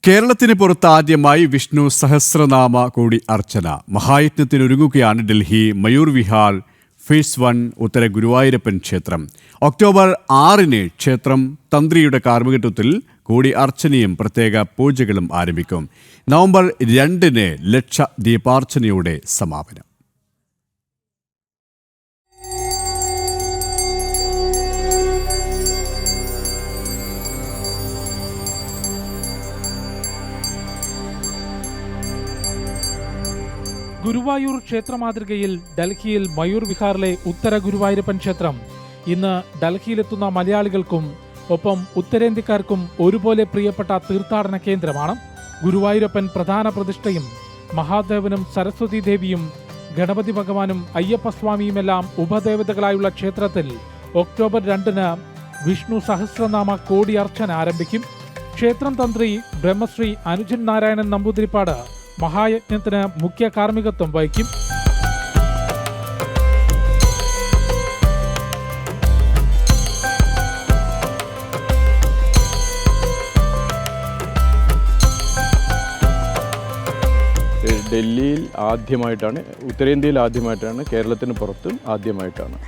കേരളത്തിന് പുറത്ത് ആദ്യമായി വിഷ്ണു സഹസ്രനാമ കോടി അർച്ചന മഹായജ്ഞത്തിനൊരുങ്ങുകയാണ് ഡൽഹി മയൂർ വിഹാർ ഫേസ് 1 ഉത്തര ഗുരുവായൂരപ്പൻ ക്ഷേത്രം. ഒക്ടോബർ 6 ക്ഷേത്രം തന്ത്രിയുടെ കാർമ്മികത്വത്തിൽ കോടി അർച്ചനയും പ്രത്യേക പൂജകളും ആരംഭിക്കും. നവംബർ 2 ലക്ഷ ദീപാർച്ചനയോടെ സമാപനം. ഗുരുവായൂർ ക്ഷേത്ര മാതൃകയിൽ ഡൽഹിയിൽ മയൂർ വിഹാറിലെ ഉത്തര ഗുരുവായൂരപ്പൻ ക്ഷേത്രം ഇന്ന് ഡൽഹിയിലെത്തുന്ന മലയാളികൾക്കും ഒപ്പം ഉത്തരേന്ത്യക്കാർക്കും ഒരുപോലെ പ്രിയപ്പെട്ട തീർത്ഥാടന കേന്ദ്രമാണ്. ഗുരുവായൂരപ്പൻ പ്രധാന പ്രതിഷ്ഠയും മഹാദേവനും സരസ്വതി ദേവിയും ഗണപതി ഭഗവാനും അയ്യപ്പസ്വാമിയുമെല്ലാം ഉപദേവതകളായുള്ള ക്ഷേത്രത്തിൽ ഒക്ടോബർ 2 വിഷ്ണു സഹസ്രനാമ കോടി അർച്ചന ആരംഭിക്കും. ക്ഷേത്രം തന്ത്രി ബ്രഹ്മശ്രീ അനുജൻ നാരായണൻ നമ്പൂതിരിപ്പാട് മഹായജ്ഞത്തിന് മുഖ്യ കാർമ്മികത്വം വഹിക്കും. ഡൽഹിയിൽ ആദ്യമായിട്ടാണ്, ഉത്തരേന്ത്യയിൽ ആദ്യമായിട്ടാണ്, കേരളത്തിന് പുറത്തും ആദ്യമായിട്ടാണ്.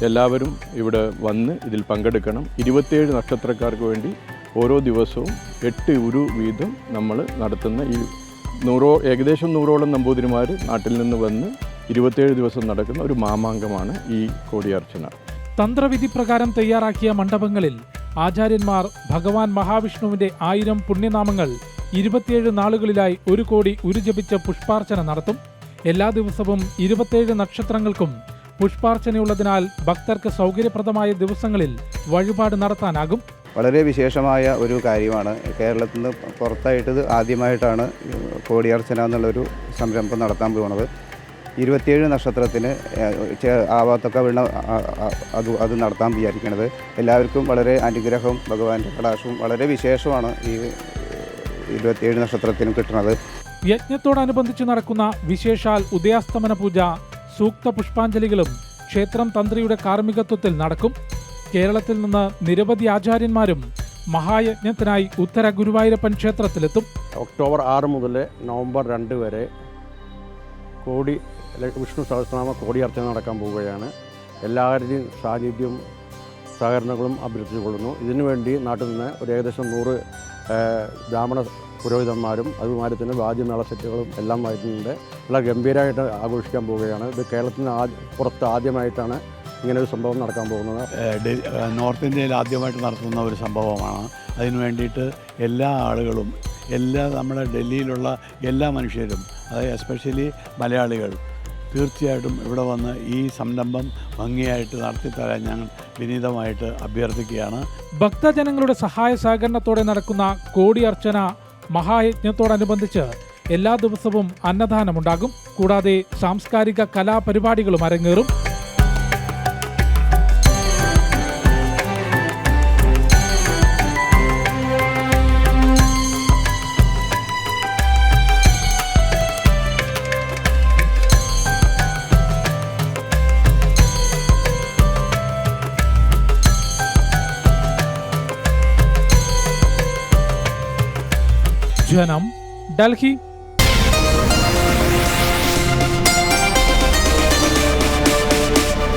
എല്ലാവരും ഇവിടെ വന്ന് ഇതിൽ പങ്കെടുക്കണം. 27 നക്ഷത്രക്കാർക്ക് വേണ്ടി ഓരോ ദിവസവും 8 ഉരു വീതം നമ്മൾ നടത്തുന്ന ഈ ഏകദേശം 100ഓളം നമ്പൂതിരിമാർ നാട്ടിൽ നിന്ന് വന്ന് 27 ദിവസം നടക്കുന്ന ഒരു മാമാങ്കമാണ് ഈ കോടിയർച്ചന. തന്ത്രവിധി പ്രകാരം തയ്യാറാക്കിയ മണ്ഡപങ്ങളിൽ ആചാര്യന്മാർ ഭഗവാൻ മഹാവിഷ്ണുവിന്റെ 1000 പുണ്യനാമങ്ങൾ 27 നാളുകളിലായി 1 കോടി ഉരുജപിച്ച് പുഷ്പാർച്ചന നടത്തും. എല്ലാ ദിവസവും 27 നക്ഷത്രങ്ങൾക്കും പുഷ്പാർച്ചനയുള്ളതിനാൽ ഭക്തർക്ക് സൗകര്യപ്രദമായ ദിവസങ്ങളിൽ വഴിപാട് നടത്താനാകും. വളരെ വിശേഷമായ ഒരു കാര്യമാണ്. കേരളത്തിൽ നിന്ന് പുറത്തായിട്ട് ആദ്യമായിട്ടാണ് കോടിയർച്ചന എന്നുള്ളൊരു സംരംഭം നടത്താൻ പോകുന്നത്. 27 നക്ഷത്രത്തിന് ആവാത്തൊക്കെ വീണ അത് നടത്താൻ വിചാരിക്കുന്നത്. എല്ലാവർക്കും വളരെ അനുഗ്രഹവും ഭഗവാന്റെ കടാക്ഷവും വളരെ വിശേഷമാണ് ഈ 27 നക്ഷത്രത്തിനും കിട്ടുന്നത്. യജ്ഞത്തോടനുബന്ധിച്ച് നടക്കുന്ന വിശേഷാൽ ഉദയാസ്തമന പൂജ, സൂക്ത പുഷ്പാഞ്ജലികളും ക്ഷേത്രം തന്ത്രിയുടെ കാർമ്മികത്വത്തിൽ നടക്കും. കേരളത്തിൽ നിന്ന് നിരവധി ആചാര്യന്മാരും മഹായജ്ഞത്തിനായി ഉത്തര ഗുരുവായൂരപ്പൻ ക്ഷേത്രത്തിലെത്തും. ഒക്ടോബർ 6 മുതൽ നവംബർ 2 വരെ വിഷ്ണു സഹസ്രനാമ കോടിയർച്ചന നടക്കാൻ പോവുകയാണ്. എല്ലാവരുടെയും സാന്നിധ്യവും സഹകരണങ്ങളും അഭ്യർത്ഥിച്ചുകൊള്ളുന്നു. ഇതിനുവേണ്ടി നാട്ടിൽ നിന്ന് ഒരു ഏകദേശം 100 ബ്രാഹ്മണ പുരോഹിതന്മാരും അതുമാതിരി തന്നെ വാദ്യമേള സെറ്റുകളും എല്ലാം വരുന്നുണ്ട്. വളരെ ഗംഭീരമായിട്ട് ആഘോഷിക്കാൻ പോവുകയാണ്. ഇത് കേരളത്തിന് പുറത്ത് ആദ്യമായിട്ടാണ് ഇങ്ങനൊരു സംഭവം നടക്കാൻ പോകുന്നത്. നോർത്ത് ഇന്ത്യയിൽ ആദ്യമായിട്ട് നടത്തുന്ന ഒരു സംഭവമാണ്. അതിനു വേണ്ടിയിട്ട് എല്ലാ ആളുകളും, നമ്മുടെ ഡൽഹിയിലുള്ള എല്ലാ മനുഷ്യരും, അതായത് എസ്പെഷ്യലി മലയാളികൾ തീർച്ചയായിട്ടും ഇവിടെ വന്ന് ഈ സംരംഭം ഭംഗിയായിട്ട് നടത്തിത്തരാൻ ഞങ്ങൾ വിനീതമായിട്ട് അഭ്യർത്ഥിക്കുകയാണ്. ഭക്തജനങ്ങളുടെ സഹായ സഹകരണത്തോടെ നടക്കുന്ന കോടിയർച്ചന മഹായജ്ഞത്തോടനുബന്ധിച്ച് എല്ലാ ദിവസവും അന്നദാനമുണ്ടാകും. കൂടാതെ സാംസ്കാരിക കലാപരിപാടികളും അരങ്ങേറും. ജനം, ഡൽഹി.